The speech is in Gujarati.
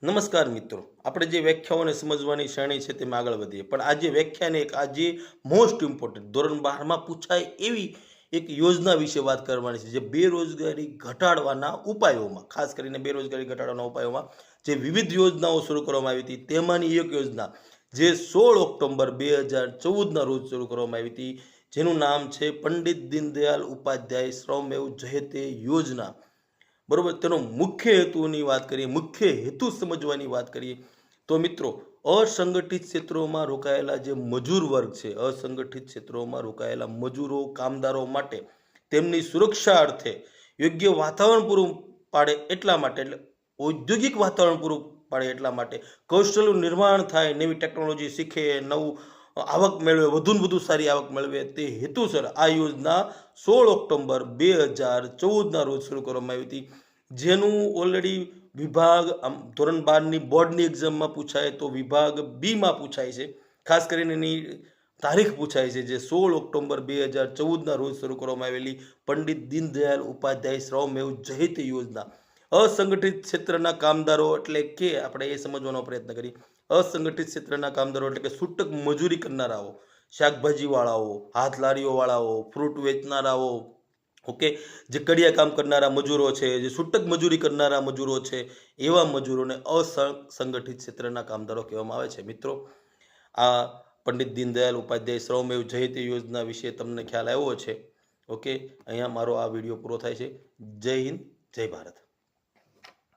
નમસ્કાર મિત્રો, આપણે જે વ્યાખ્યાઓને સમજવાની શ્રેણી છે તેમાં આગળ વધીએ. પણ આજે વ્યાખ્યાને આજે મોસ્ટ ઇમ્પોર્ટન્ટ ધોરણ 12માં પૂછાય એવી એક યોજના વિશે વાત કરવાની છે, જે બેરોજગારી ઘટાડવાના ઉપાયોમાં, ખાસ કરીને બેરોજગારી ઘટાડવાના ઉપાયોમાં જે વિવિધ યોજનાઓ શરૂ કરવામાં આવી હતી તેમાંની એક યોજના જે 16 ઓક્ટોબર 2014ના રોજ શરૂ કરવામાં આવી હતી, જેનું નામ છે પંડિત દીનદયાળ ઉપાધ્યાય શ્રમમેવ જયતે યોજના. બરોબર, તેનો મુખ્ય હેતુની વાત કરીએ, મુખ્ય હેતુ સમજવાની વાત કરીએ તો મિત્રો, અસંગઠિત ક્ષેત્રોમાં રોકાયેલા જે મજૂર વર્ગ છે, અસંગઠિત ક્ષેત્રોમાં રોકાયેલા મજૂરો, કામદારો માટે તેમની સુરક્ષા અર્થે યોગ્ય વાતાવરણ પૂરું પાડે એટલા માટે, એટલે ઔદ્યોગિક વાતાવરણ પૂરું પાડે એટલા માટે, કૌશલ્યનું નિર્માણ થાય, નવી ટેકનોલોજી શીખે, નવું આવક મેળવે, વધુને વધુ સારી આવક મેળવે, તે હેતુસર આ યોજના 16 ઓક્ટોબર 2014ના રોજ શરૂ કરવામાં આવી હતી. જેનું ઓલરેડી વિભાગ ધોરણ 12ની બોર્ડની એક્ઝામમાં પૂછાય તો વિભાગ બીમાં પૂછાય છે. ખાસ કરીને એની તારીખ પૂછાય છે, જે 16 ઓક્ટોબર 2014ના રોજ શરૂ કરવામાં આવેલી પંડિત દીનદયાળ ઉપાધ્યાય શ્રમમેવ જયતે યોજના. અસંગઠિત ક્ષેત્રના કામદારો એટલે કે આપણે એ સમજવાનો પ્રયત્ન કરીએ. અસંગઠિત ક્ષેત્રના કામદારો એટલે કે છૂટક મજૂરી કરનારાઓ, શાકભાજીવાળાઓ, હાથ લારીઓવાળાઓ, ફ્રૂટ વેચનારાઓ, ઓકે, જે કડિયા કામ કરનારા મજૂરો છે, જે છૂટક મજૂરી કરનારા મજૂરો છે, એવા મજૂરોને અસંગઠિત ક્ષેત્રના કામદારો કહેવામાં આવે છે. મિત્રો, આ પંડિત દીનદયાળ ઉપાધ્યાય શ્રમમેવ જયતે યોજના વિશે તમને ખ્યાલ આવ્યો છે. ઓકે, અહીંયા મારો આ વિડીયો પૂરો થાય છે. જય હિન્દ, જય ભારત.